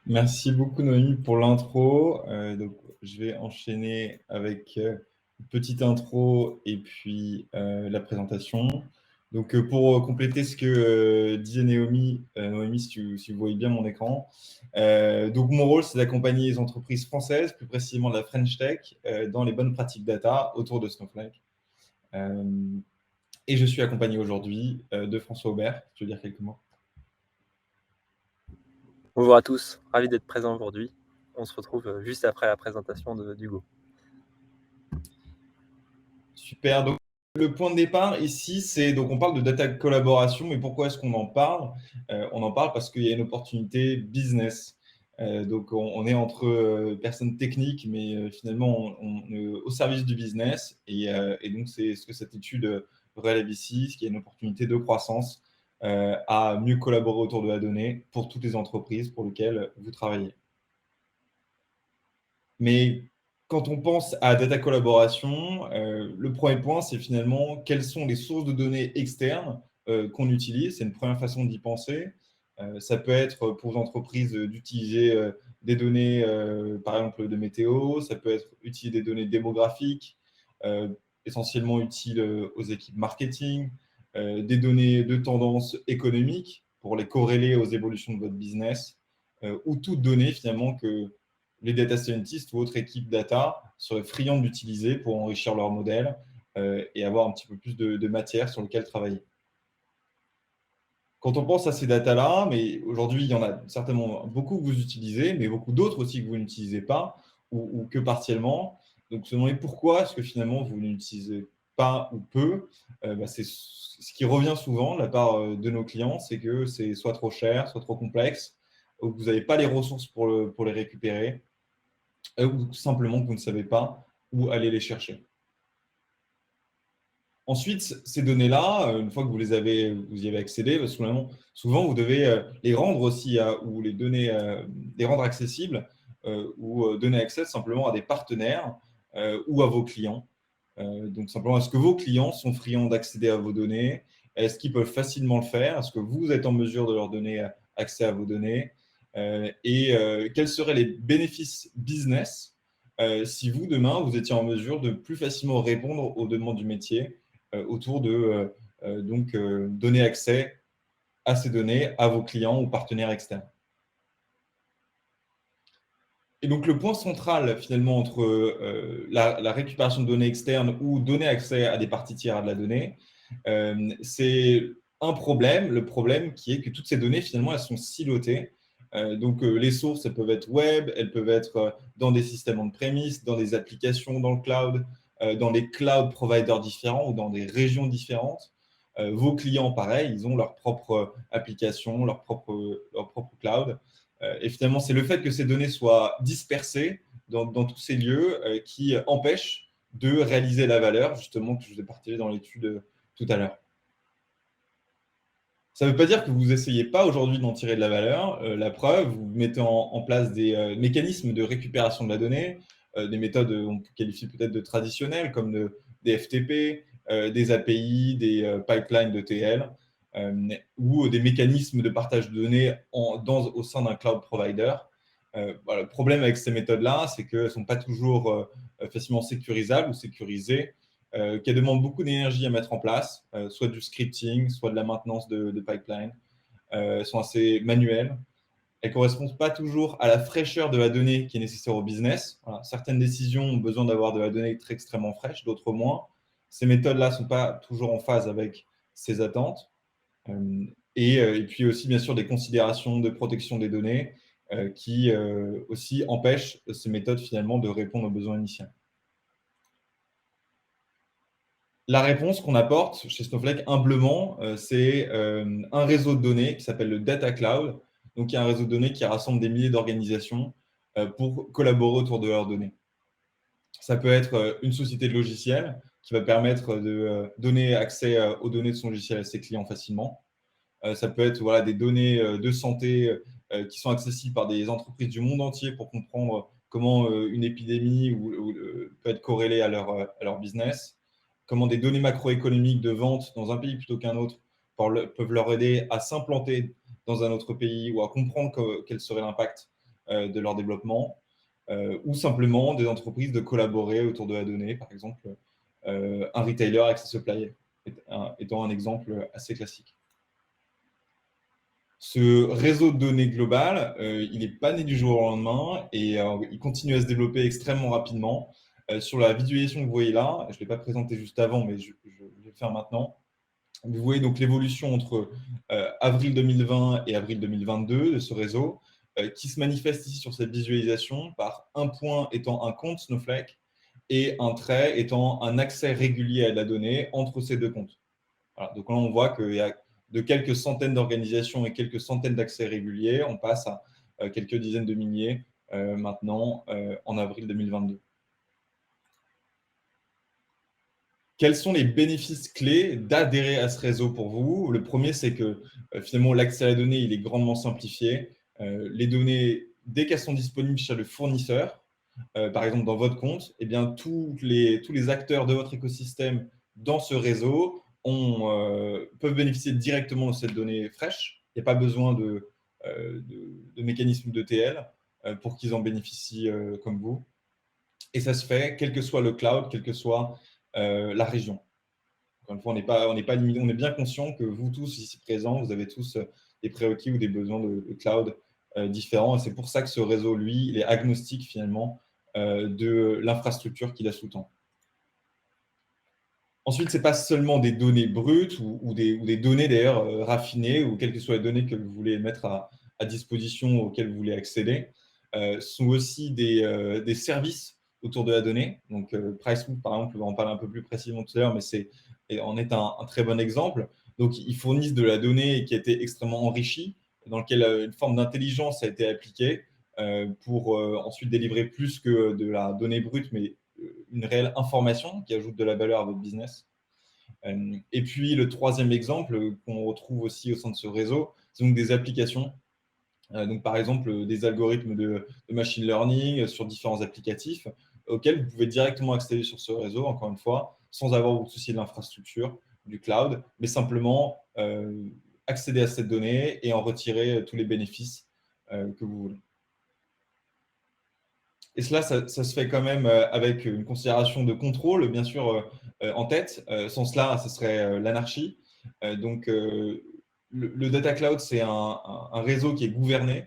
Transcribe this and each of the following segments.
Merci beaucoup Noémie pour l'intro. Donc, je vais enchaîner avec une petite intro et puis la présentation. Donc, pour compléter ce que disait Noémie, si vous voyez bien mon écran. Donc, mon rôle, c'est d'accompagner les entreprises françaises, plus précisément de la French Tech, dans les bonnes pratiques data autour de Snowflake. Euh, et je suis accompagné aujourd'hui de François Aubert. Tu veux dire quelques mots? Bonjour à tous, ravi d'être présent aujourd'hui. On se retrouve juste après la présentation d'Hugo. Super. Donc, le point de départ ici, c'est donc on parle de data collaboration, mais pourquoi est-ce qu'on en parle? On en parle parce qu'il y a une opportunité business. Donc, on est entre personnes techniques, mais finalement, on est au service du business. Et donc, c'est ce que cette étude relève ici, ce qui est une opportunité de croissance à mieux collaborer autour de la donnée pour toutes les entreprises pour lesquelles vous travaillez. Mais quand on pense à data collaboration, le premier point, c'est finalement quelles sont les sources de données externes qu'on utilise. C'est une première façon d'y penser. Ça peut être pour les entreprises d'utiliser des données, par exemple, de météo. Ça peut être utiliser des données démographiques, euh, essentiellement utiles aux équipes marketing, des données de tendance économique pour les corréler aux évolutions de votre business, ou toute donnée finalement que les data scientists ou autres équipes data seraient friands d'utiliser pour enrichir leur modèle et avoir un petit peu plus de matière sur lequel travailler. Quand on pense à ces datas-là, mais aujourd'hui, il y en a certainement beaucoup que vous utilisez, mais beaucoup d'autres aussi que vous n'utilisez pas ou que partiellement. Donc, se demander pourquoi est-ce que finalement vous n'utilisez pas ou peu, c'est ce qui revient souvent de la part de nos clients, c'est que c'est soit trop cher, soit trop complexe, ou que vous n'avez pas les ressources pour les récupérer, ou simplement que vous ne savez pas où aller les chercher. Ensuite, ces données-là, une fois que vous y avez accédé, parce que souvent vous devez les rendre aussi ou les donner, les rendre accessibles ou donner accès simplement à des partenaires ou à vos clients. Donc simplement, est-ce que vos clients sont friands d'accéder à vos données? Est-ce qu'ils peuvent facilement le faire? Est-ce que vous êtes en mesure de leur donner accès à vos données? Quels seraient les bénéfices business si vous, demain, vous étiez en mesure de plus facilement répondre aux demandes du métier autour de donner accès à ces données à vos clients ou partenaires externes? Et donc, le point central, finalement, entre la récupération de données externes ou donner accès à des parties tiers à de la donnée, c'est un problème. Le problème qui est que toutes ces données, finalement, elles sont silotées. Les sources, elles peuvent être web, elles peuvent être dans des systèmes on-premise, dans des applications dans le cloud, dans des cloud providers différents ou dans des régions différentes. Vos clients, pareil, ils ont leur propre application, leur propre cloud. Et finalement, c'est le fait que ces données soient dispersées dans tous ces lieux qui empêche de réaliser la valeur, justement, que je vous ai partagé dans l'étude tout à l'heure. Ça ne veut pas dire que vous n'essayez pas aujourd'hui d'en tirer de la valeur. La preuve, vous mettez en place des mécanismes de récupération de la donnée, des méthodes on peut qualifier peut-être de traditionnelles, comme des FTP, des API, des pipelines de TL, ou des mécanismes de partage de données au sein d'un cloud provider. Voilà, le problème avec ces méthodes-là, c'est qu'elles ne sont pas toujours facilement sécurisables ou sécurisées, qu'elles demandent beaucoup d'énergie à mettre en place, soit du scripting, soit de la maintenance de pipeline. Elles sont assez manuelles. Elles ne correspondent pas toujours à la fraîcheur de la donnée qui est nécessaire au business. Voilà. Certaines décisions ont besoin d'avoir de la donnée très extrêmement fraîche, d'autres moins. Ces méthodes-là ne sont pas toujours en phase avec ces attentes. Et puis aussi, bien sûr, des considérations de protection des données qui aussi empêchent ces méthodes finalement de répondre aux besoins initiaux. La réponse qu'on apporte chez Snowflake, humblement, c'est un réseau de données qui s'appelle le Data Cloud. Donc, il y a un réseau de données qui rassemble des milliers d'organisations pour collaborer autour de leurs données. Ça peut être une société de logiciels qui va permettre de donner accès aux données de son logiciel à ses clients facilement. Ça peut être voilà, des données de santé qui sont accessibles par des entreprises du monde entier pour comprendre comment une épidémie peut être corrélée à leur business, comment des données macroéconomiques de vente dans un pays plutôt qu'un autre peuvent leur aider à s'implanter dans un autre pays ou à comprendre quel serait l'impact de leur développement, ou simplement des entreprises de collaborer autour de la donnée, par exemple un retailer Access Supplier étant un exemple assez classique. Ce réseau de données global, il n'est pas né du jour au lendemain et il continue à se développer extrêmement rapidement. Sur la visualisation que vous voyez là, je ne l'ai pas présenté juste avant, mais je vais le faire maintenant. Vous voyez donc l'évolution entre avril 2020 et avril 2022 de ce réseau, qui se manifeste ici sur cette visualisation par un point étant un compte Snowflake et un trait étant un accès régulier à la donnée entre ces deux comptes. Voilà. Donc là, on voit qu'il y a de quelques centaines d'organisations et quelques centaines d'accès réguliers, on passe à quelques dizaines de milliers maintenant en avril 2022. Quels sont les bénéfices clés d'adhérer à ce réseau pour vous? Le premier, c'est que finalement, l'accès à la donnée, il est grandement simplifié. Les données, dès qu'elles sont disponibles chez le fournisseur, par exemple dans votre compte, eh bien, tous les acteurs de votre écosystème dans ce réseau peuvent bénéficier directement de cette donnée fraîche. Il n'y a pas besoin de mécanisme d'ETL pour qu'ils en bénéficient comme vous. Et ça se fait quel que soit le cloud, quelle que soit la région. Encore une fois, on n'est pas limité, on est bien conscient que vous tous ici présents, vous avez tous des prérequis ou des besoins de cloud différents. Et c'est pour ça que ce réseau, lui, il est agnostique finalement de l'infrastructure qu'il a sous-tend. Ensuite, ce n'est pas seulement des données brutes ou des données d'ailleurs raffinées ou quelles que soient les données que vous voulez mettre à disposition auxquelles vous voulez accéder. Ce sont aussi des services autour de la donnée. Donc, Pricemove, par exemple, on va en parler un peu plus précisément tout à l'heure, mais en est un très bon exemple. Donc, ils fournissent de la donnée qui a été extrêmement enrichie, dans laquelle une forme d'intelligence a été appliquée pour ensuite délivrer plus que de la donnée brute, mais une réelle information qui ajoute de la valeur à votre business. Et puis, le troisième exemple qu'on retrouve aussi au sein de ce réseau, c'est donc des applications. Donc, par exemple, des algorithmes de machine learning sur différents applicatifs auxquels vous pouvez directement accéder sur ce réseau, encore une fois, sans avoir à vous soucier de l'infrastructure, du cloud, mais simplement accéder à cette donnée et en retirer tous les bénéfices que vous voulez. Et cela, ça se fait quand même avec une considération de contrôle, bien sûr, en tête. Sans cela, ce serait l'anarchie. Donc, le data cloud, c'est un réseau qui est gouverné.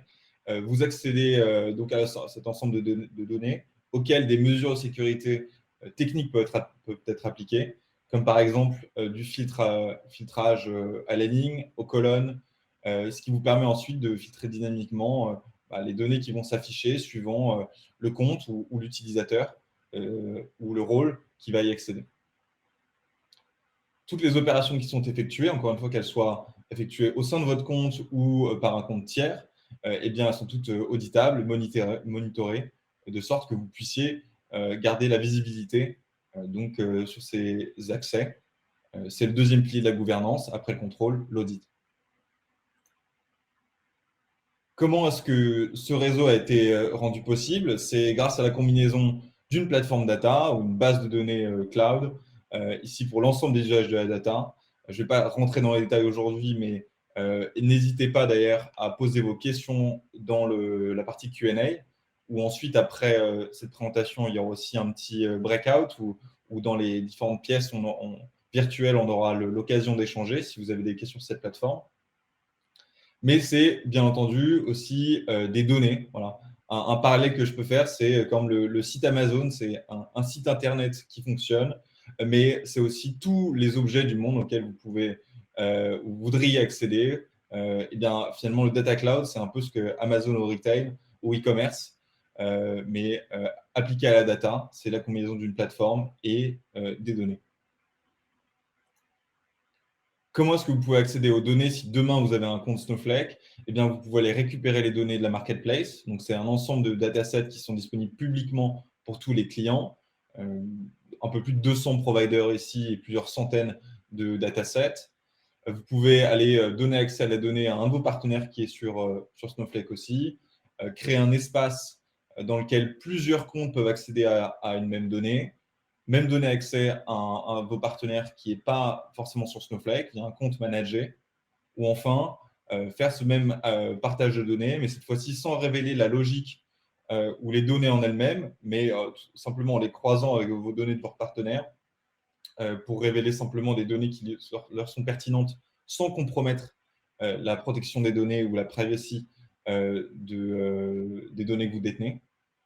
Vous accédez donc à cet ensemble de données auxquelles des mesures de sécurité techniques peuvent être appliquées, comme par exemple du filtrage à la ligne, aux colonnes, ce qui vous permet ensuite de filtrer dynamiquement les données qui vont s'afficher suivant le compte ou l'utilisateur ou le rôle qui va y accéder. Toutes les opérations qui sont effectuées, encore une fois qu'elles soient effectuées au sein de votre compte ou par un compte tiers, eh bien, elles sont toutes auditables, monitorées, de sorte que vous puissiez garder la visibilité sur ces accès. C'est le deuxième pilier de la gouvernance, après le contrôle, l'audit. Comment est-ce que ce réseau a été rendu possible? C'est grâce à la combinaison d'une plateforme data ou une base de données cloud, ici pour l'ensemble des usages de la data. Je ne vais pas rentrer dans les détails aujourd'hui, mais n'hésitez pas d'ailleurs à poser vos questions dans la partie Q&A, ou ensuite, après cette présentation, il y aura aussi un petit breakout où dans les différentes pièces virtuelles, on aura l'occasion d'échanger si vous avez des questions sur cette plateforme. Mais c'est bien entendu aussi des données. Voilà. Un parallèle que je peux faire, c'est comme le site Amazon, c'est un site internet qui fonctionne, mais c'est aussi tous les objets du monde auxquels vous voudriez accéder. Et bien, finalement, le data cloud, c'est un peu ce que Amazon au retail ou e-commerce, mais appliqué à la data, c'est la combinaison d'une plateforme et des données. Comment est-ce que vous pouvez accéder aux données si demain vous avez un compte Snowflake? Eh bien, vous pouvez aller récupérer les données de la marketplace. Donc, c'est un ensemble de datasets qui sont disponibles publiquement pour tous les clients. Un peu plus de 200 providers ici et plusieurs centaines de datasets. Vous pouvez aller donner accès à la donnée à un de vos partenaires qui est sur Snowflake aussi. Créer un espace dans lequel plusieurs comptes peuvent accéder à une même donnée. Même donner accès à vos partenaires qui n'est pas forcément sur Snowflake, via un compte managé. Ou enfin, faire ce même partage de données, mais cette fois-ci sans révéler la logique ou les données en elles-mêmes, mais simplement en les croisant avec vos données de votre partenaire pour révéler simplement des données qui leur sont pertinentes sans compromettre la protection des données ou la privacy des données que vous détenez.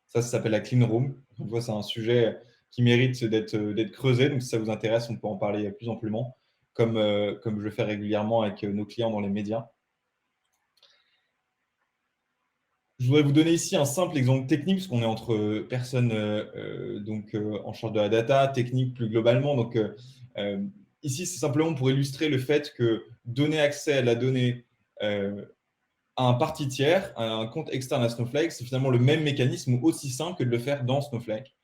Ça s'appelle la clean room. Donc, c'est un sujet qui mérite d'être creusé. Donc, si ça vous intéresse, on peut en parler plus amplement, comme je le fais régulièrement avec nos clients dans les médias. Je voudrais vous donner ici un simple exemple technique, parce qu'on est entre personnes en charge de la data, technique plus globalement. Donc, ici, c'est simplement pour illustrer le fait que donner accès à la donnée à un parti tiers, à un compte externe à Snowflake, c'est finalement le même mécanisme ou aussi simple que de le faire dans Snowflake.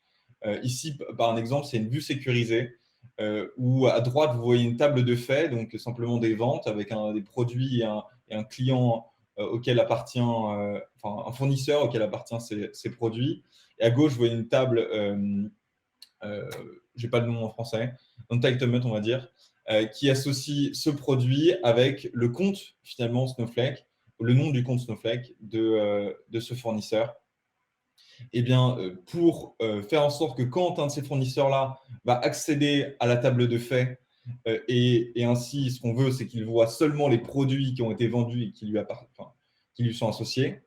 Ici, par un exemple, c'est une vue sécurisée où à droite, vous voyez une table de faits, donc simplement des ventes avec des produits et un client auquel appartient, un fournisseur auquel appartient ces produits. Et à gauche, vous voyez une table, je n'ai pas le nom en français, entitlement, on va dire, qui associe ce produit avec le compte finalement Snowflake, le nom du compte Snowflake de ce fournisseur. Eh bien, pour faire en sorte que quand un de ces fournisseurs-là va accéder à la table de faits, et ainsi, ce qu'on veut, c'est qu'il voit seulement les produits qui ont été vendus et qui lui sont associés.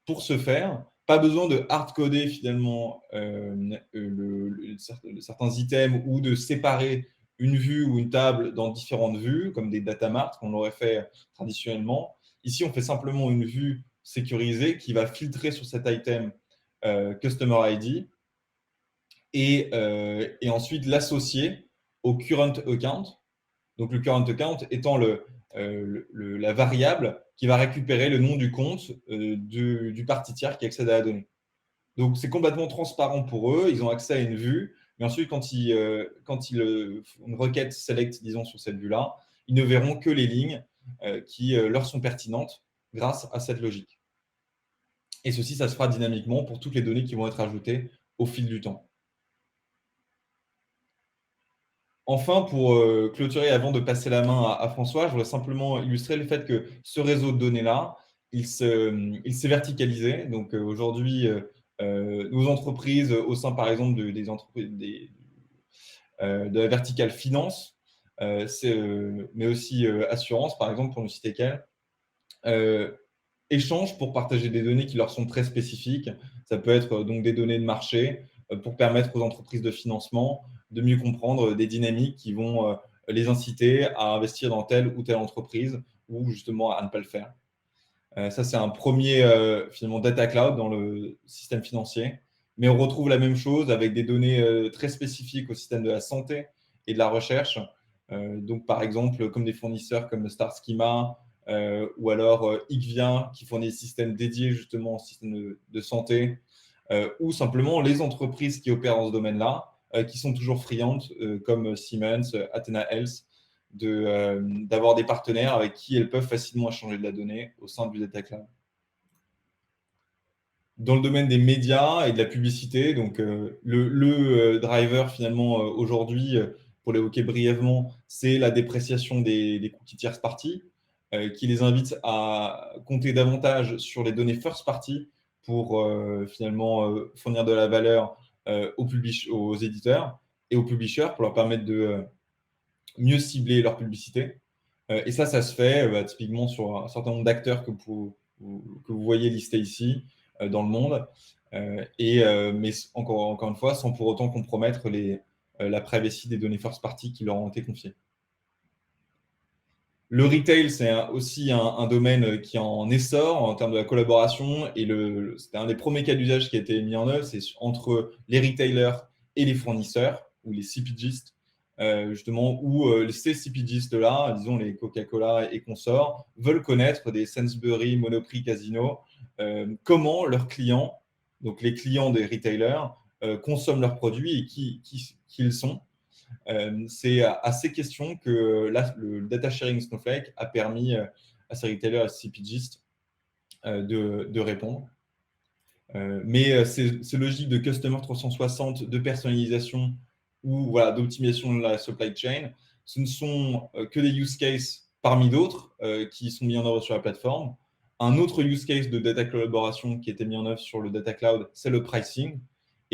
Pour ce faire, pas besoin de hard-coder finalement certains items ou de séparer une vue ou une table dans différentes vues, comme des data marts qu'on aurait fait traditionnellement. Ici, on fait simplement une vue sécurisée qui va filtrer sur cet item Customer ID et ensuite l'associer au current account. Donc, le current account étant la variable qui va récupérer le nom du compte du parti tiers qui accède à la donnée. Donc, c'est complètement transparent pour eux. Ils ont accès à une vue. Mais ensuite, quand ils font une requête select, disons, sur cette vue-là, ils ne verront que les lignes qui leur sont pertinentes grâce à cette logique. Et ceci, ça se fera dynamiquement pour toutes les données qui vont être ajoutées au fil du temps. Enfin, pour clôturer, avant de passer la main à François, je voudrais simplement illustrer le fait que ce réseau de données-là, il s'est verticalisé. Donc aujourd'hui, nos entreprises, au sein par exemple des entreprises de la verticale finance, mais aussi assurance, par exemple, pour ne citer qu'elle, échangent pour partager des données qui leur sont très spécifiques. Ça peut être donc des données de marché pour permettre aux entreprises de financement de mieux comprendre des dynamiques qui vont les inciter à investir dans telle ou telle entreprise ou justement à ne pas le faire. Ça, c'est un premier finalement data cloud dans le système financier. Mais on retrouve la même chose avec des données très spécifiques au système de la santé et de la recherche. Donc, par exemple, comme des fournisseurs comme Star Schema ou alors IQVIA qui fournit des systèmes dédiés justement au système de santé ou simplement les entreprises qui opèrent dans ce domaine-là qui sont toujours friandes comme Siemens, Athena Health, d'avoir des partenaires avec qui elles peuvent facilement échanger de la donnée au sein du data cloud. Dans le domaine des médias et de la publicité, donc le driver finalement aujourd'hui, pour l'évoquer brièvement, c'est la dépréciation des cookies tierce party qui les invite à compter davantage sur les données first party pour finalement fournir de la valeur aux éditeurs et aux publishers pour leur permettre de mieux cibler leur publicité. Et ça se fait typiquement sur un certain nombre d'acteurs que vous voyez listés ici dans le monde. Mais encore une fois, sans pour autant compromettre la privacy des données first party qui leur ont été confiées. Le retail, c'est aussi un domaine qui est en essor en termes de la collaboration. Et c'était un des premiers cas d'usage qui a été mis en œuvre, c'est entre les retailers et les fournisseurs, ou les CPGistes, justement, où ces CPGistes-là, disons les Coca-Cola et consorts, veulent connaître des Sainsbury, Monoprix, Casino, comment leurs clients, donc les clients des retailers, consomment leurs produits et qui ils sont. C'est à ces questions que le data sharing Snowflake a permis à ces retailers et ces CPGistes de répondre. Mais ces logiques de Customer 360, de personnalisation ou d'optimisation de la supply chain, ce ne sont que des use cases parmi d'autres qui sont mis en œuvre sur la plateforme. Un autre use case de data collaboration qui a été mis en œuvre sur le data cloud, c'est le pricing.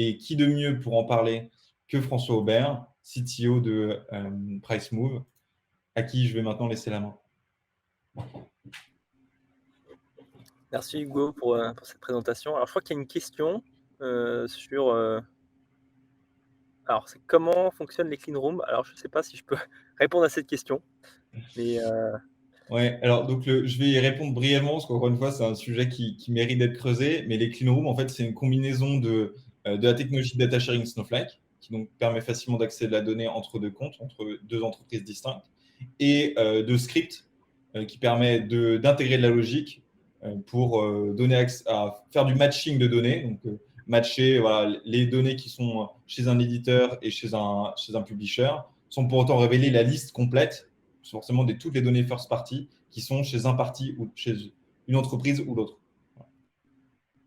Et qui de mieux pour en parler que François Aubert, CTO de PriceMove, à qui je vais maintenant laisser la main. Merci Hugo pour cette présentation. Alors, je crois qu'il y a une question sur... alors, c'est comment fonctionnent les clean rooms. Alors, je ne sais pas si je peux répondre à cette question. Mais, Ouais, alors donc je vais y répondre brièvement, parce qu'encore une fois, c'est un sujet qui mérite d'être creusé. Mais les clean rooms, en fait, c'est une combinaison de la technologie de data sharing Snowflake, qui donc permet facilement d'accéder à la donnée entre deux comptes, entre deux entreprises distinctes, et de script qui permet d'intégrer de la logique pour donner accès à faire du matching de données, donc matcher voilà, les données qui sont chez un éditeur et chez un publisher, sans pour autant révéler la liste complète, forcément toutes les données first party qui sont chez un parti ou chez une entreprise ou l'autre.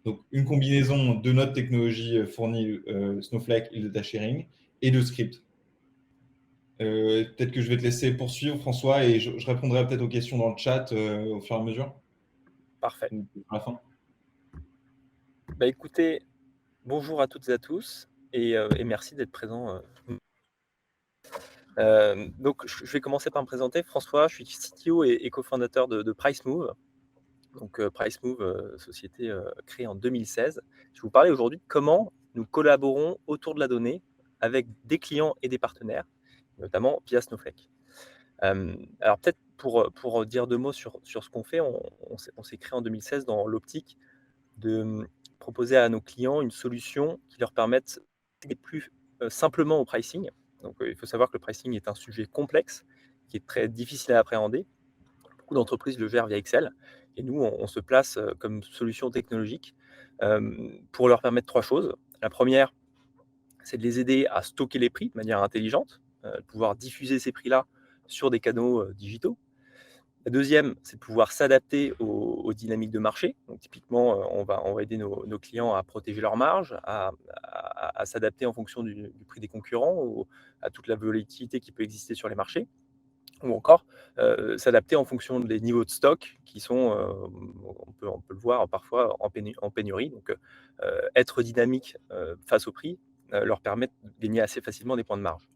Donc, une combinaison de notre technologie fournie Snowflake et le data sharing et de script. Peut-être que je vais te laisser poursuivre, François, et je répondrai peut-être aux questions dans le chat au fur et à mesure. Parfait. À la fin. Bah, écoutez, bonjour à toutes et à tous, et merci d'être présents. Donc, je vais commencer par me présenter. François, je suis CTO et cofondateur de PriceMove. Donc, PriceMove, société créée en 2016. Je vais vous parler aujourd'hui de comment nous collaborons autour de la donnée avec des clients et des partenaires, notamment via Snowflake. Alors, peut-être pour dire deux mots sur ce qu'on fait, on s'est créé en 2016 dans l'optique de proposer à nos clients une solution qui leur permette d'accéder plus simplement au pricing. Donc, il faut savoir que le pricing est un sujet complexe, qui est très difficile à appréhender. Beaucoup d'entreprises le gèrent via Excel. Et nous, on se place comme solution technologique pour leur permettre trois choses. La première, c'est de les aider à stocker les prix de manière intelligente, de pouvoir diffuser ces prix-là sur des canaux digitaux. La deuxième, c'est de pouvoir s'adapter aux dynamiques de marché. Donc, typiquement, on va aider nos clients à protéger leurs marges, à s'adapter en fonction du prix des concurrents ou à toute la volatilité qui peut exister sur les marchés, ou encore s'adapter en fonction des niveaux de stock qui sont, on peut le voir parfois en pénurie. Donc, être dynamique face au prix leur permet de gagner assez facilement des points de marge.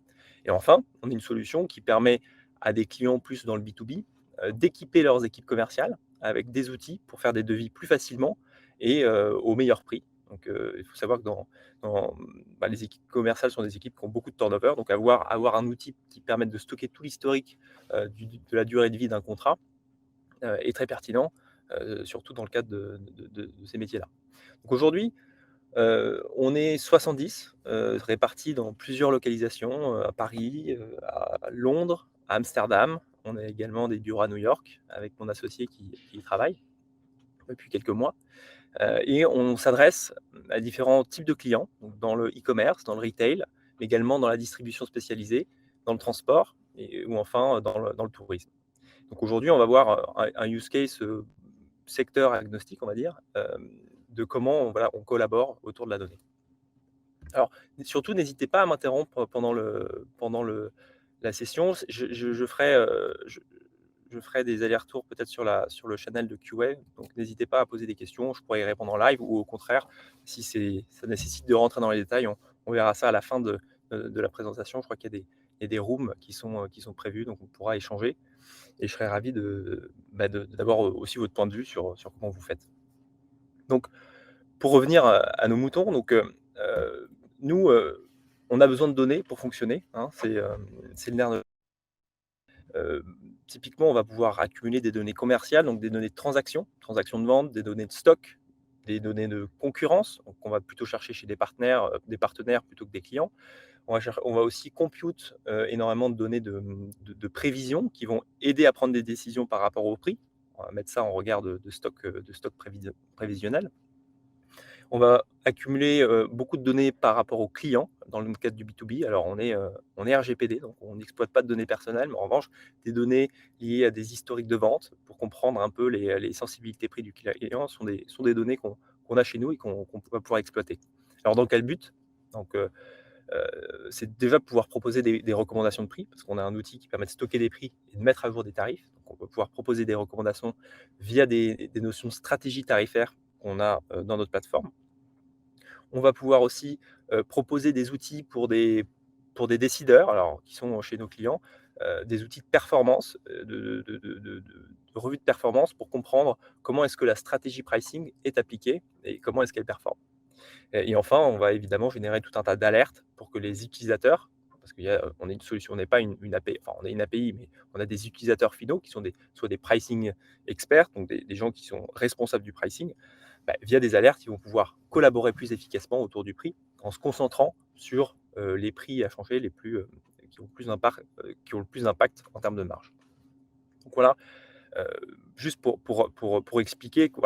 Et enfin, on a une solution qui permet à des clients plus dans le B2B d'équiper leurs équipes commerciales avec des outils pour faire des devis plus facilement et au meilleur prix. Donc, il faut savoir que les équipes commerciales sont des équipes qui ont beaucoup de turnover. Donc, avoir un outil qui permette de stocker tout l'historique de la durée de vie d'un contrat est très pertinent, surtout dans le cadre de ces métiers-là. Donc, aujourd'hui, on est 70 répartis dans plusieurs localisations, à Paris, à Londres, à Amsterdam. On a également des bureaux à New York avec mon associé qui y travaille depuis quelques mois. Et on s'adresse à différents types de clients, donc dans le e-commerce, dans le retail, mais également dans la distribution spécialisée, dans le transport ou enfin dans le tourisme. Donc aujourd'hui, on va voir un use case secteur agnostique, on va dire, de comment on collabore autour de la donnée. Alors, surtout, n'hésitez pas à m'interrompre pendant la session. Je ferai des allers-retours peut-être sur le channel de QA. Donc, n'hésitez pas à poser des questions. Je pourrais y répondre en live ou au contraire, si ça nécessite de rentrer dans les détails, on verra ça à la fin de la présentation. Je crois qu'il y a des rooms qui sont prévus, donc on pourra échanger. Et je serais ravi d'avoir aussi votre point de vue sur comment vous faites. Donc, pour revenir à nos moutons, donc, nous, on a besoin de données pour fonctionner, hein, c'est le nerf de typiquement, on va pouvoir accumuler des données commerciales, donc des données de transactions de vente, des données de stock, des données de concurrence, donc on va plutôt chercher chez des partenaires plutôt que des clients. On va aussi compute énormément de données de prévision qui vont aider à prendre des décisions par rapport au prix. On va mettre ça en regard de stock prévisionnel. On va accumuler beaucoup de données par rapport aux clients dans le cadre du B2B. Alors, on est RGPD, donc on n'exploite pas de données personnelles, mais en revanche, des données liées à des historiques de vente pour comprendre un peu les sensibilités prix du client sont des données qu'on a chez nous et qu'on va pouvoir exploiter. Alors, dans quel but? Donc, c'est déjà pouvoir proposer des recommandations de prix, parce qu'on a un outil qui permet de stocker des prix et de mettre à jour des tarifs. Donc, on va pouvoir proposer des recommandations via des notions de stratégie tarifaire qu'on a dans notre plateforme. On va pouvoir aussi proposer des outils pour des décideurs, alors qui sont chez nos clients, des outils de performance, de revue de performance pour comprendre comment est-ce que la stratégie pricing est appliquée et comment est-ce qu'elle performe. Et enfin, on va évidemment générer tout un tas d'alertes pour que les utilisateurs, parce qu'on est une solution, on n'est pas une API, enfin on est une API, mais on a des utilisateurs finaux qui sont soit des pricing experts, donc des gens qui sont responsables du pricing, via des alertes, ils vont pouvoir collaborer plus efficacement autour du prix en se concentrant sur les prix à changer qui ont qui ont le plus d'impact en termes de marge. Donc voilà, juste pour expliquer qu'on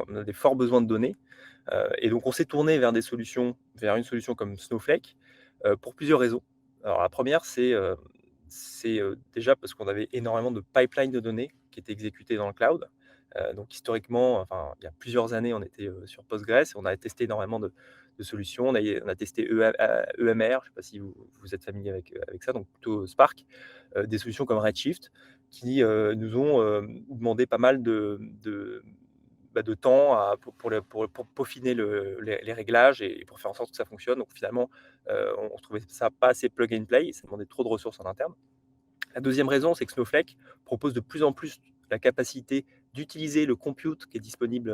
on a des forts besoins de données. Et donc on s'est tourné vers une solution comme Snowflake pour plusieurs raisons. Alors la première, c'est déjà parce qu'on avait énormément de pipelines de données qui étaient exécutés dans le cloud. Donc historiquement, enfin, il y a plusieurs années, on était sur Postgres et on a testé énormément de solutions. On a testé EMR, je ne sais pas si vous êtes familier avec ça, donc plutôt Spark, des solutions comme Redshift qui nous ont demandé pas mal de temps pour peaufiner les réglages et pour faire en sorte que ça fonctionne. Donc finalement, on trouvait ça pas assez plug and play, ça demandait trop de ressources en interne. La deuxième raison, c'est que Snowflake propose de plus en plus la capacité d'utiliser le compute qui est disponible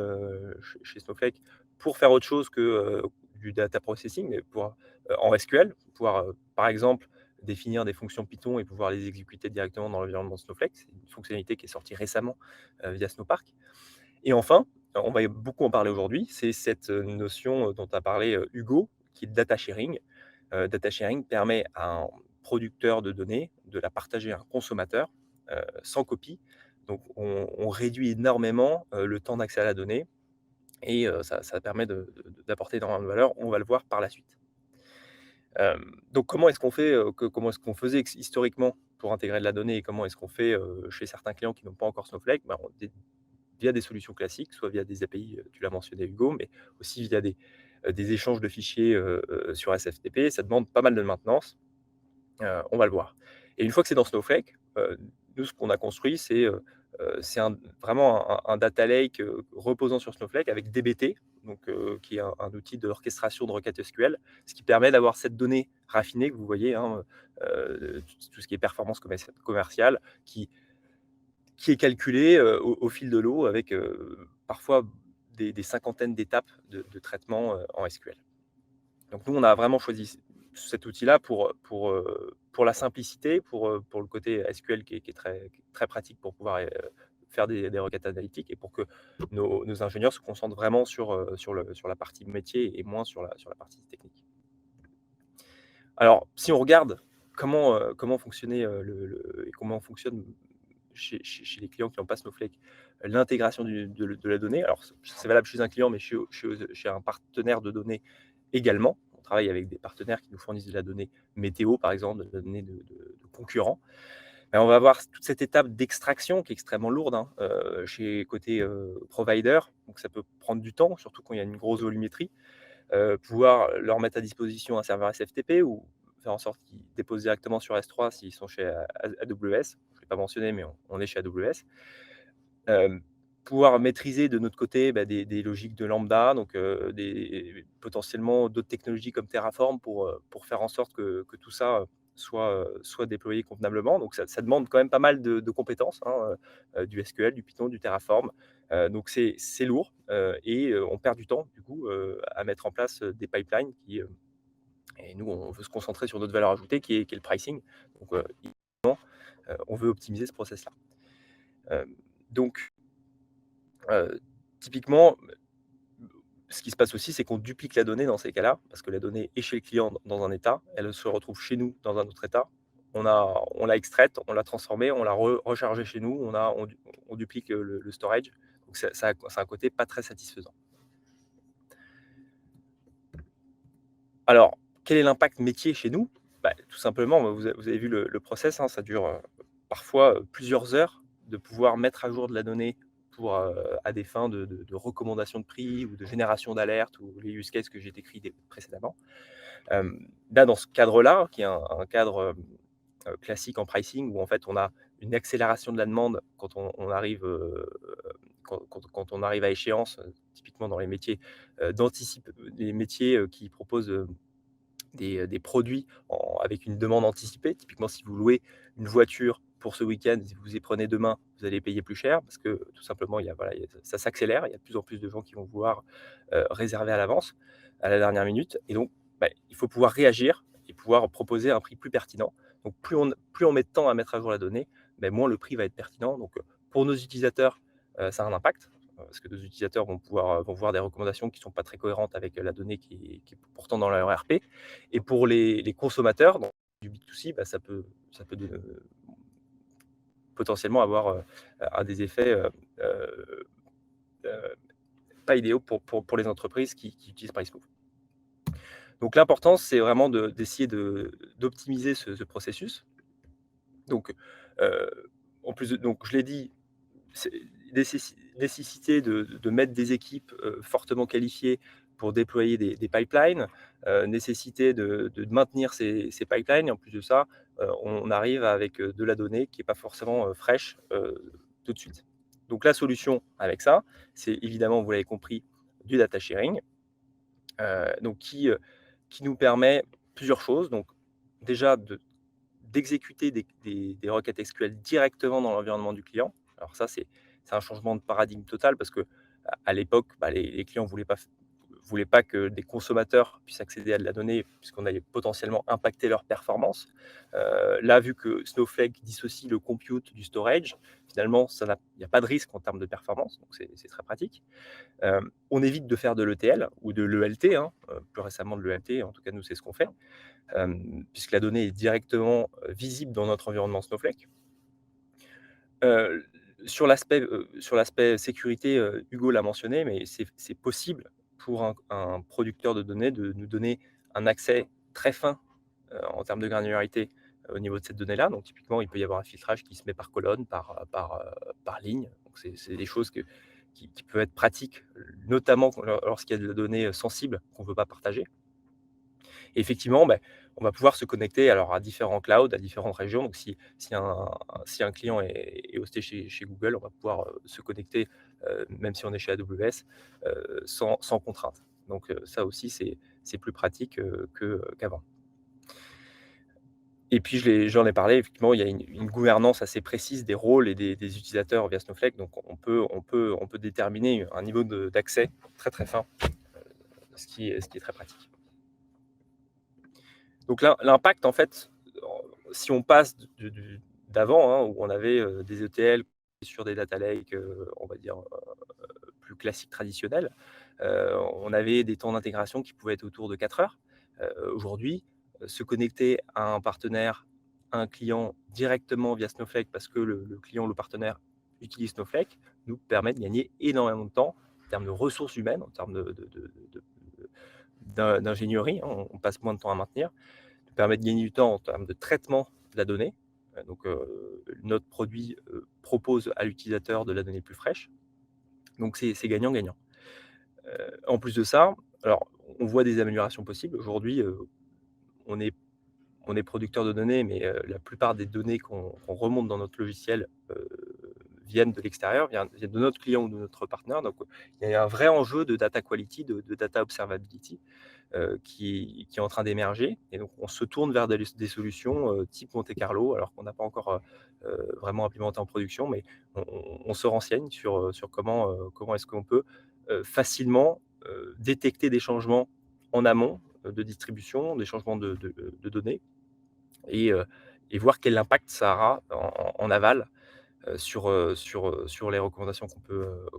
chez Snowflake pour faire autre chose que du data processing, mais en SQL, pouvoir par exemple définir des fonctions Python et pouvoir les exécuter directement dans l'environnement Snowflake. C'est une fonctionnalité qui est sortie récemment via Snowpark. Et enfin, on va beaucoup en parler aujourd'hui, c'est cette notion dont a parlé Hugo, qui est le data sharing. Data sharing permet à un producteur de données de la partager à un consommateur sans copie. Donc on réduit énormément le temps d'accès à la donnée et ça permet d'apporter énormément de valeur. On va le voir par la suite. Donc comment est-ce qu'on fait, comment est-ce qu'on faisait historiquement pour intégrer de la donnée et comment est-ce qu'on fait chez certains clients qui n'ont pas encore Snowflake? Via des solutions classiques, soit via des API, tu l'as mentionné Hugo, mais aussi via des échanges de fichiers sur SFTP. Ça demande pas mal de maintenance, on va le voir. Et une fois que c'est dans Snowflake, nous, ce qu'on a construit, c'est vraiment un data lake reposant sur Snowflake avec DBT, donc, qui est un outil d'orchestration de requêtes SQL, ce qui permet d'avoir cette donnée raffinée que vous voyez, hein, tout ce qui est performance commerciale, qui est calculé au fil de l'eau avec parfois des cinquantaines d'étapes de traitement en SQL. Donc nous, on a vraiment choisi cet outil-là pour la simplicité, pour le côté SQL qui est très pratique pour pouvoir faire des requêtes analytiques et pour que nos ingénieurs se concentrent vraiment sur la partie métier et moins sur la partie technique. Alors, si on regarde comment fonctionnait et comment fonctionne chez les clients qui n'ont pas Snowflake, l'intégration de la donnée. Alors, c'est valable chez un client, mais chez un partenaire de données également. On travaille avec des partenaires qui nous fournissent de la donnée météo, par exemple, de la donnée de concurrents. Et on va avoir toute cette étape d'extraction qui est extrêmement lourde chez côté provider. Donc, ça peut prendre du temps, surtout quand il y a une grosse volumétrie. Pouvoir leur mettre à disposition un serveur SFTP ou faire en sorte qu'ils déposent directement sur S3 s'ils sont chez AWS. Je ne l'ai pas mentionné, mais on est chez AWS. Pouvoir maîtriser de notre côté des logiques de lambda, donc potentiellement d'autres technologies comme Terraform pour faire en sorte que tout ça soit déployé convenablement. Donc ça demande quand même pas mal de compétences, du SQL, du Python, du Terraform. Donc c'est lourd et on perd du temps du coup à mettre en place des pipelines et nous on veut se concentrer sur notre valeur ajoutée qui est le pricing. Donc évidemment, on veut optimiser ce process-là. Donc typiquement, ce qui se passe aussi, c'est qu'on duplique la donnée dans ces cas-là, parce que la donnée est chez le client dans un état, elle se retrouve chez nous dans un autre état. On l'a extraite, on l'a transformée, on l'a rechargée chez nous, on duplique le storage. Donc ça a un côté pas très satisfaisant. Alors, quel est l'impact métier chez nous? Tout simplement, vous avez vu le process, ça dure parfois plusieurs heures de pouvoir mettre à jour de la donnée à des fins de recommandation de prix ou de génération d'alertes ou les use cases que j'ai décrits précédemment. Là, dans ce cadre-là, qui est un cadre classique en pricing où en fait on a une accélération de la demande quand on arrive, quand on arrive à échéance, typiquement dans les métiers, les métiers, qui proposent, des produits avec une demande anticipée. Typiquement, si vous louez une voiture pour ce week-end, si vous y prenez demain, vous allez payer plus cher parce que tout simplement, voilà, ça s'accélère. Il y a de plus en plus de gens qui vont vouloir réserver à l'avance, à la dernière minute. Et donc, il faut pouvoir réagir et pouvoir proposer un prix plus pertinent. Donc, plus on met de temps à mettre à jour la donnée, moins le prix va être pertinent. Donc, pour nos utilisateurs, ça a un impact parce que nos utilisateurs vont voir des recommandations qui ne sont pas très cohérentes avec la donnée qui est pourtant dans leur ERP. Et pour les consommateurs, dans du B2C, ça peut potentiellement avoir un des effets pas idéaux pour les entreprises qui utilisent PriceMove. Donc l'important, c'est vraiment d'essayer d'optimiser ce processus. Donc, en plus, donc je l'ai dit, c'est nécessité de mettre des équipes fortement qualifiées pour déployer des pipelines, nécessité de maintenir ces pipelines. Et en plus de ça, on arrive avec de la donnée qui n'est pas forcément fraîche tout de suite. Donc la solution avec ça, c'est évidemment, vous l'avez compris, du data sharing, donc qui nous permet plusieurs choses. Donc déjà d'exécuter des requêtes SQL directement dans l'environnement du client. Alors ça, c'est un changement de paradigme total parce qu'à l'époque, les clients ne voulaient pas que des consommateurs puissent accéder à de la donnée puisqu'on allait potentiellement impacter leur performance. Là, vu que Snowflake dissocie le compute du storage, finalement, il n'y a pas de risque en termes de performance, donc c'est très pratique. On évite de faire de l'ETL ou de l'ELT, plus récemment de l'ELT, en tout cas nous c'est ce qu'on fait, puisque la donnée est directement visible dans notre environnement Snowflake. Sur l'aspect sécurité, Hugo l'a mentionné, mais c'est possible pour un producteur de données de nous donner un accès très fin en termes de granularité au niveau de cette donnée-là. Donc typiquement, il peut y avoir un filtrage qui se met par colonne, par ligne. Donc c'est des choses qui peuvent être pratiques, notamment lorsqu'il y a de la donnée sensible qu'on ne veut pas partager. Et effectivement, on va pouvoir se connecter alors à différents clouds, à différentes régions. Donc, si un client est hosté chez Google, on va pouvoir se connecter, même si on est chez AWS, sans contrainte. Donc, ça aussi, c'est plus pratique qu'avant. Et puis, j'en ai parlé, effectivement, il y a une gouvernance assez précise des rôles et des utilisateurs via Snowflake. Donc, on peut déterminer un niveau d'accès très, très fin, ce qui est très pratique. Donc l'impact, en fait, si on passe d'avant, où on avait des ETL sur des data lakes, on va dire, plus classiques, traditionnels, on avait des temps d'intégration qui pouvaient être autour de 4 heures. Aujourd'hui, se connecter à un partenaire, à un client directement via Snowflake parce que le client ou le partenaire utilise Snowflake, nous permet de gagner énormément de temps en termes de ressources humaines, en termes d'ingénierie, on passe moins de temps à maintenir, nous permet de gagner du temps en termes de traitement de la donnée. Donc, notre produit propose à l'utilisateur de la donnée plus fraîche. Donc, c'est gagnant-gagnant. En plus de ça, alors, on voit des améliorations possibles. Aujourd'hui, on est producteur de données, mais la plupart des données qu'on remonte dans notre logiciel viennent de l'extérieur, viennent de notre client ou de notre partenaire. Donc, il y a un vrai enjeu de data quality, de data observability qui est en train d'émerger. Et donc, on se tourne vers des solutions type Monte Carlo, alors qu'on n'a pas encore vraiment implémenté en production, mais on se renseigne sur comment est-ce qu'on peut facilement détecter des changements en amont de distribution, des changements de données, et voir quel impact ça aura en aval sur les recommandations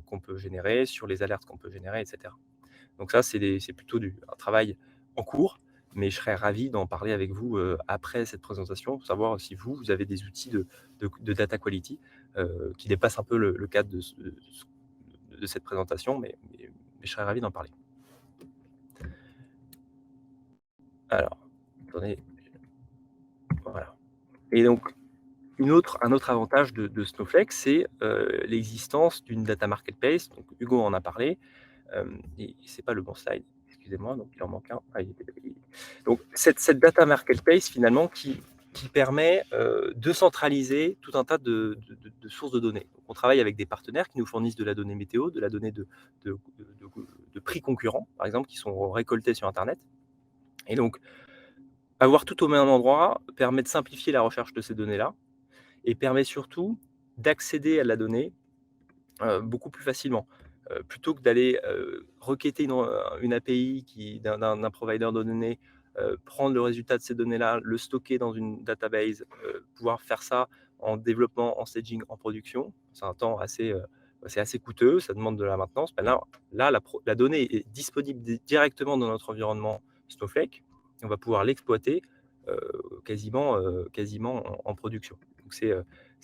qu'on peut générer, sur les alertes qu'on peut générer, etc. Donc ça, c'est plutôt un travail en cours, mais je serais ravi d'en parler avec vous après cette présentation, pour savoir si vous avez des outils de data quality qui dépassent un peu le cadre de cette présentation, mais je serais ravi d'en parler. Alors, attendez. Voilà. Et donc, un autre avantage de Snowflake, c'est l'existence d'une data marketplace. Donc, Hugo en a parlé. Et c'est pas le bon slide, excusez-moi, donc il en manque un. Donc, cette data marketplace, finalement, qui qui permet de centraliser tout un tas de sources de données. Donc, on travaille avec des partenaires qui nous fournissent de la donnée météo, de la donnée de, de prix concurrents, par exemple, qui sont récoltés sur Internet. Et donc, avoir tout au même endroit permet de simplifier la recherche de ces données-là et permet surtout d'accéder à la donnée beaucoup plus facilement. Plutôt que d'aller requêter une API d'un provider de données, prendre le résultat de ces données-là, le stocker dans une database, pouvoir faire ça en développement, en staging, en production. C'est un temps c'est assez coûteux, ça demande de la maintenance. Ben là la donnée est disponible directement dans notre environnement Snowflake et on va pouvoir l'exploiter quasiment en production. Donc c'est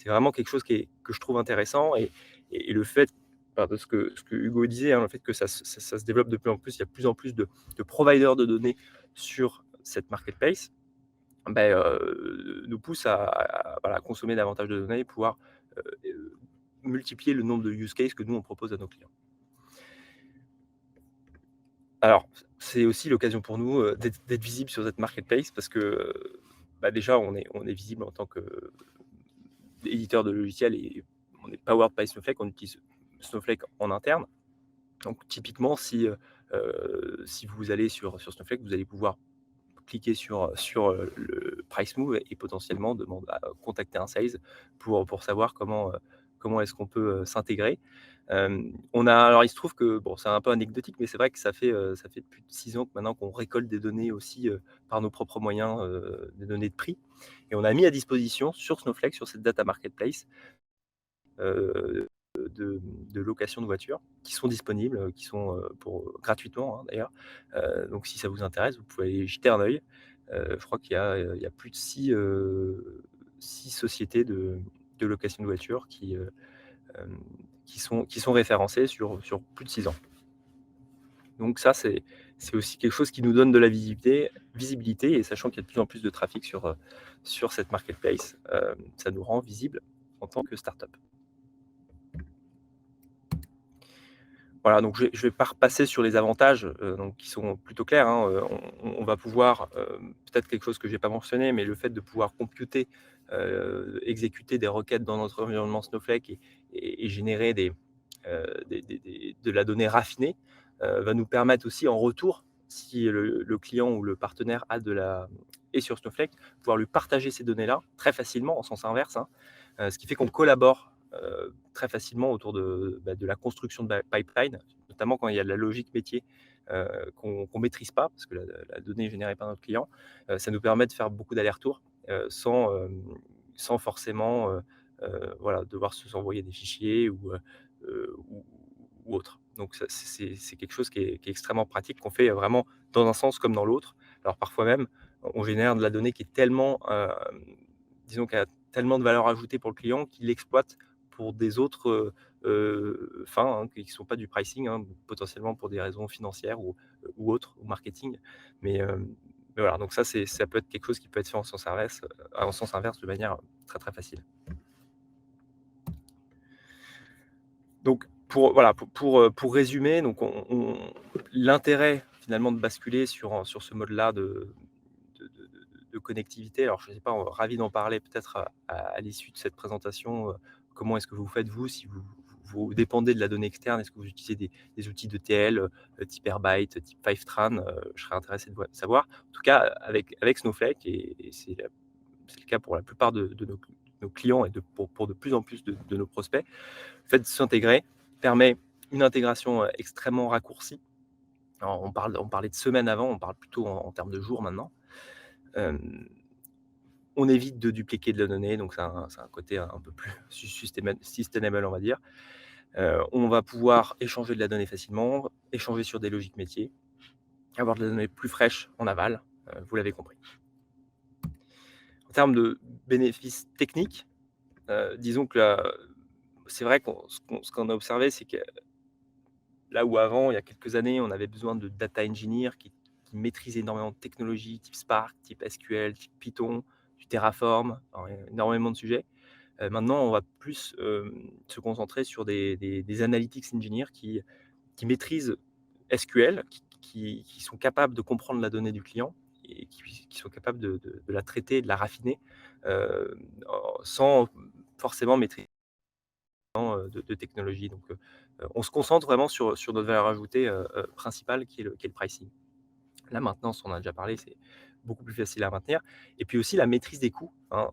vraiment quelque chose que je trouve intéressant et le fait, enfin, de ce que Hugo disait, hein, le fait que ça se développe de plus en plus, il y a de plus en plus de providers de données sur cette marketplace, ben, nous pousse voilà, consommer davantage de données et pouvoir multiplier le nombre de use cases que nous, on propose à nos clients. Alors, c'est aussi l'occasion pour nous d'être visible sur cette marketplace parce que bah, déjà, on est visible en tant qu'éditeur de logiciels et on est powered by Snowflake, on utilise Snowflake en interne. Donc typiquement, si vous allez sur Snowflake, vous allez pouvoir cliquer sur le price move et potentiellement contacter un sales pour savoir comment est-ce qu'on peut s'intégrer. Alors il se trouve que, bon, c'est un peu anecdotique, mais c'est vrai que ça fait plus de 6 ans que maintenant qu'on récolte des données aussi par nos propres moyens, des données de prix. Et on a mis à disposition sur Snowflake, sur cette data marketplace, euh, de location de voitures qui sont disponibles, qui sont gratuitement hein, d'ailleurs. Donc si ça vous intéresse, vous pouvez aller jeter un œil. Je crois il y a plus de 6 sociétés de location de voitures euh, qui sont référencées sur plus de 6 ans. Donc ça, c'est aussi quelque chose qui nous donne de la visibilité et sachant qu'il y a de plus en plus de trafic sur cette marketplace, ça nous rend visible en tant que startup. Voilà, donc je vais pas repasser sur les avantages, donc qui sont plutôt clairs, hein. On va pouvoir, peut-être quelque chose que j'ai pas mentionné, mais le fait de pouvoir computer, exécuter des requêtes dans notre environnement Snowflake et générer de la donnée raffinée, va nous permettre aussi en retour, si le client ou le partenaire est sur Snowflake, pouvoir lui partager ces données-là très facilement en sens inverse, hein. Ce qui fait qu'on collabore très facilement autour de la construction de pipeline, notamment quand il y a de la logique métier qu'on ne maîtrise pas, parce que la donnée est générée par notre client. Ça nous permet de faire beaucoup d'allers-retours sans forcément voilà, devoir se envoyer des fichiers ou autre. Donc c'est quelque chose qui est extrêmement pratique, qu'on fait vraiment dans un sens comme dans l'autre. Alors parfois même, on génère de la donnée qui est tellement, disons, qui a tellement de valeur ajoutée pour le client qu'il l'exploite pour des autres fins hein, qui ne sont pas du pricing, hein, potentiellement pour des raisons financières ou autres, ou marketing. Mais voilà, donc ça peut être quelque chose qui peut être fait en sens inverse de manière très très facile. Donc pour résumer, donc l'intérêt finalement de basculer sur ce mode-là de connectivité. Alors je ne sais pas, ravi d'en parler peut-être à l'issue de cette présentation. Comment est-ce que vous faites vous si vous dépendez de la donnée externe? Est-ce que vous utilisez des outils d'ETL type Airbyte, type Fivetran? Je serais intéressé de savoir. En tout cas, avec Snowflake, et c'est le cas pour la plupart de nos clients et pour de plus en plus de nos prospects, le fait de s'intégrer permet une intégration extrêmement raccourcie. Alors, on parlait de semaines avant, on parle plutôt en termes de jours maintenant. On évite de dupliquer de la donnée, donc c'est un côté un peu plus sustainable, on va dire. On va pouvoir échanger de la donnée facilement, échanger sur des logiques métiers, avoir de la donnée plus fraîche en aval, vous l'avez compris. En termes de bénéfices techniques, disons que c'est vrai ce qu'on a observé, c'est que là où avant, il y a quelques années, on avait besoin de data engineers qui maîtrisaient énormément de technologies, type Spark, type SQL, type Python, du Terraform, énormément de sujets. Maintenant, on va plus se concentrer sur des analytics engineers qui maîtrisent SQL, qui sont capables de comprendre la donnée du client et qui sont capables de la traiter, de la raffiner, sans forcément maîtriser de technologie. Donc, on se concentre vraiment sur notre valeur ajoutée principale qui est le pricing. La maintenance, on en a déjà parlé, c'est beaucoup plus facile à maintenir et puis aussi la maîtrise des coûts, hein,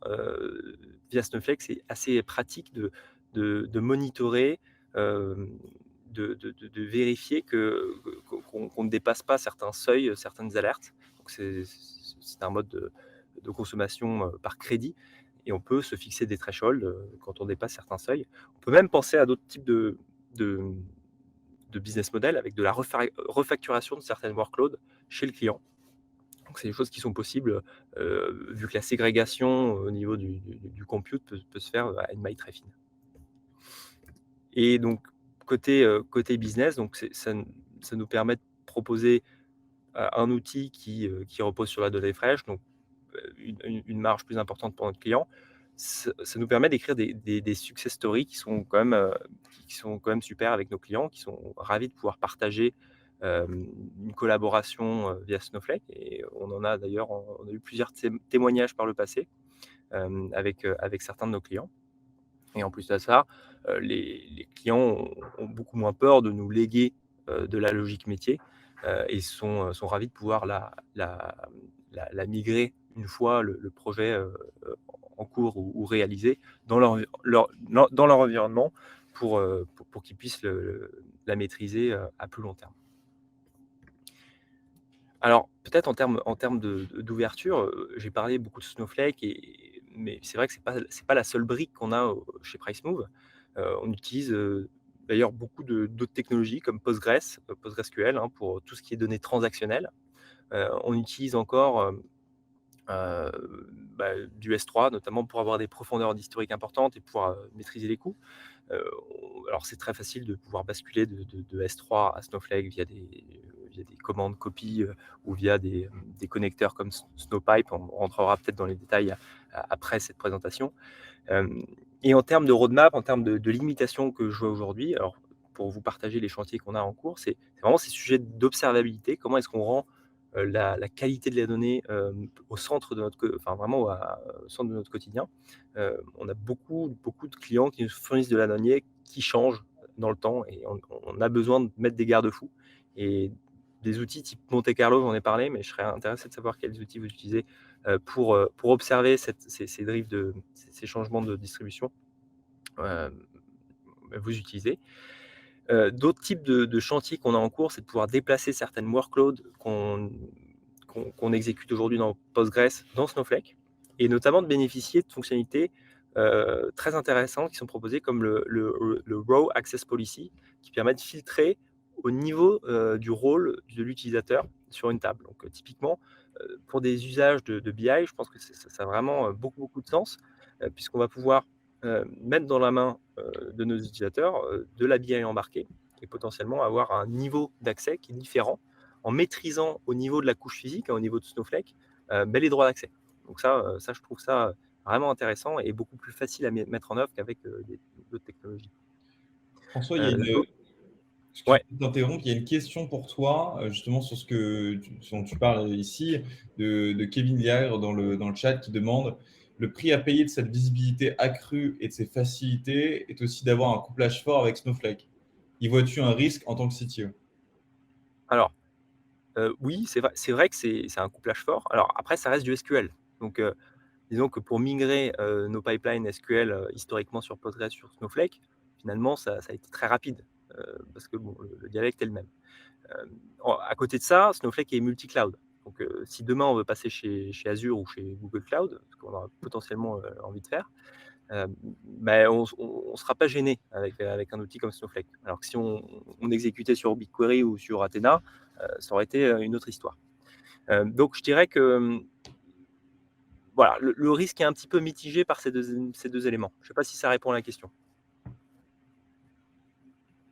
via Snowflake, c'est assez pratique de monitorer, hem, de vérifier qu'on ne dépasse pas certains seuils, certaines alertes. Donc c'est un mode de consommation, par crédit et on peut se fixer des thresholds, quand on dépasse certains seuils. On peut même penser à d'autres types de de business model avec de la refacturation de certaines workloads chez le client. Donc c'est des choses qui sont possibles, vu que la ségrégation au niveau du compute peut se faire à une maille très fine. Et donc côté business, donc ça nous permet de proposer, un outil qui repose sur la donnée fraîche, donc une marge plus importante pour notre client. Ça nous permet d'écrire des success stories qui sont quand même super avec nos clients, qui sont ravis de pouvoir partager, une collaboration, via Snowflake et on a eu plusieurs témoignages par le passé, avec certains de nos clients et en plus de ça, les clients ont beaucoup moins peur de nous léguer, de la logique métier, et sont ravis de pouvoir la migrer une fois le projet, en cours ou réalisé dans dans leur environnement pour qu'ils puissent la maîtriser, à plus long terme. Alors peut-être en termes d'ouverture, j'ai parlé beaucoup de Snowflake mais c'est vrai que c'est pas la seule brique qu'on a, chez PriceMove. On utilise, d'ailleurs beaucoup d'autres technologies comme PostgreSQL, hein, pour tout ce qui est données transactionnelles. On utilise encore, du S3 notamment pour avoir des profondeurs d'historique importantes et pouvoir, maîtriser les coûts. Heu, alors c'est très facile de pouvoir basculer de S3 à Snowflake via des commandes copy, ou via des connecteurs comme Snowpipe. On rentrera peut-être dans les détails après cette présentation. Hem et en termes de roadmap, en termes de limitations que je vois aujourd'hui, alors pour vous partager les chantiers qu'on a en cours, c'est vraiment ces sujets d'observabilité. Comment est-ce qu'on rend, la qualité de la donnée, au centre de notre enfin vraiment au centre de notre quotidien? On a beaucoup de clients qui nous fournissent de la donnée qui change dans le temps et on a besoin de mettre des garde-fous et des outils type Monte Carlo, j'en ai parlé, mais je serais intéressé de savoir quels outils vous utilisez, pour observer ces drives ces changements de distribution, hem, vous utilisez. D'autres types de chantiers qu'on a en cours, c'est de pouvoir déplacer certaines workloads qu'on exécute aujourd'hui dans Postgres, dans Snowflake et notamment de bénéficier de fonctionnalités, très intéressantes qui sont proposées comme le Row Access Policy qui permet de filtrer au niveau, du rôle de l'utilisateur sur une table. Donc, typiquement, pour des usages de BI, je pense que ça a vraiment, beaucoup de sens, puisqu'on va pouvoir, mettre dans la main, de nos utilisateurs, de la BI embarquée et potentiellement avoir un niveau d'accès qui est différent en maîtrisant au niveau de la couche physique, hein, au niveau de Snowflake, les droits d'accès. Donc ça je trouve ça vraiment intéressant et beaucoup plus facile à mettre en œuvre qu'avec, d'autres technologies. François, il y a L'au une, excuse-moi Ouais. de t'interrompre, il y a une question pour toi, justement sur ce dont tu parles ici, de Kevin Liard dans le chat qui demande: «Le prix à payer de cette visibilité accrue et de ces facilités est aussi d'avoir un couplage fort avec Snowflake. Y vois-tu un risque en tant que CTO?» Alors, oui, c'est vrai que c'est un couplage fort. Alors après ça reste du SQL. Donc, disons que pour migrer, nos pipelines SQL, historiquement sur Postgres, sur Snowflake, finalement ça a été très rapide, parce que bon, le dialecte est le même. À côté de ça, Snowflake est multi-cloud. Donc, si demain on veut passer chez Azure ou chez Google Cloud, ce qu'on aura potentiellement, envie de faire, on sera pas gêné avec un outil comme Snowflake. Alors que si on exécutait sur BigQuery ou sur Athena, ça aurait été, une autre histoire. Donc je dirais que, voilà, le risque est un petit peu mitigé par ces 2 éléments. Je ne sais pas si ça répond à la question.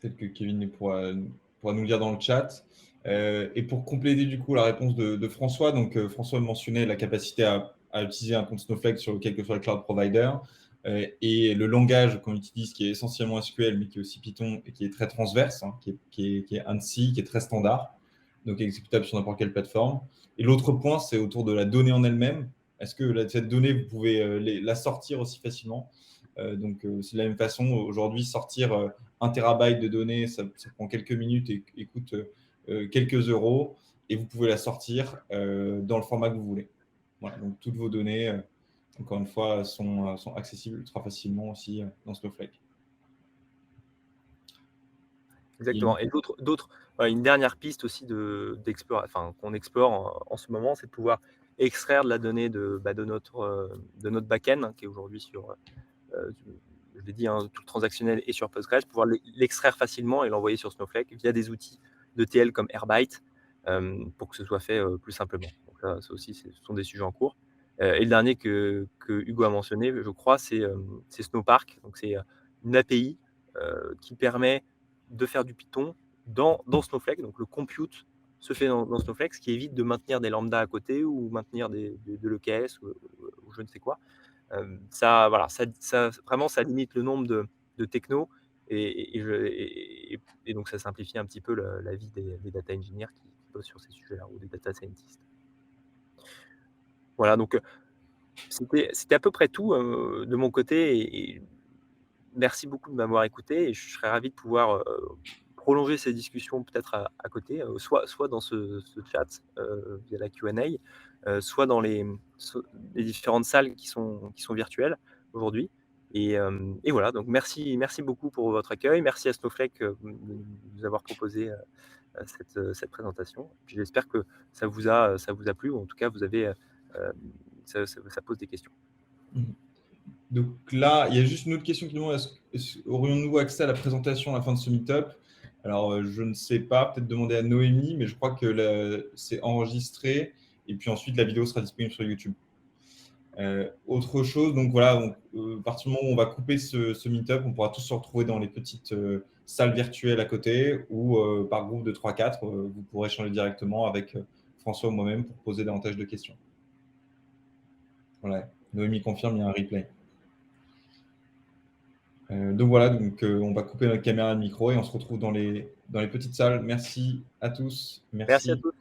Peut-être que Kevin pourra nous le dire dans le chat. Et pour compléter du coup la réponse de François, donc François mentionnait la capacité à utiliser un compte Snowflake sur quel que soit le cloud provider, et le langage qu'on utilise qui est essentiellement SQL mais qui est aussi Python et qui est très transverse, hein, qui est ANSI, qui est très standard. donc exécutable sur n'importe quelle plateforme. Et l'autre point, c'est autour de la donnée en elle-même. Est-ce que cette donnée, vous pouvez la sortir aussi facilement? Donc, c'est de la même façon. Aujourd'hui, sortir 1 terabyte de données, ça prend quelques minutes et coûte quelques euros. Et vous pouvez la sortir dans le format que vous voulez. Voilà, donc toutes vos données, encore une fois, sont accessibles ultra facilement aussi dans Snowflake. Exactement. Et voilà, une dernière piste aussi qu'on explore en ce moment, c'est de pouvoir extraire de la donnée de notre back-end, hein, qui est aujourd'hui sur, je l'ai dit, hein, tout le transactionnel est sur Postgres, pouvoir l'extraire facilement et l'envoyer sur Snowflake via des outils d'ETL comme Airbyte, pour que ce soit fait plus simplement. Donc ça aussi, ce sont des sujets en cours. Et le dernier que Hugo a mentionné, je crois, c'est Snowpark. Donc c'est une API qui permet de faire du Python dans Snowflake. Donc le compute se fait dans Snowflake, ce qui évite de maintenir des lambdas à côté ou maintenir de l'EKS ou je ne sais quoi. Ça, voilà, vraiment, ça limite le nombre de technos et donc ça simplifie un petit peu la vie des data engineers qui bossent sur ces sujets-là ou des data scientists. Voilà, donc c'était à peu près tout de mon côté et merci beaucoup de m'avoir écouté et je serais ravi de pouvoir prolonger ces discussions peut-être à côté, soit dans ce chat via la Q&A, soit dans les différentes salles qui sont virtuelles aujourd'hui. Et voilà, donc merci beaucoup pour votre accueil. Merci à Snowflake de nous avoir proposé cette présentation. Puis j'espère que ça vous a plu, ou en tout cas vous avez ça pose des questions. Donc là, il y a juste une autre question qui demande aurions-nous accès à la présentation à la fin de ce meet-up? Alors, je ne sais pas, peut-être demander à Noémie, mais je crois que c'est enregistré et puis ensuite la vidéo sera disponible sur YouTube. Autre chose, donc voilà, à partir du moment où on va couper ce meet-up, on pourra tous se retrouver dans les petites salles virtuelles à côté ou par groupe de 3-4, vous pourrez échanger directement avec François ou moi-même pour poser davantage de questions. Voilà, Noémie confirme, il y a un replay. Donc voilà, on va couper notre caméra et le micro et on se retrouve dans les petites salles. Merci à tous. Merci à tous.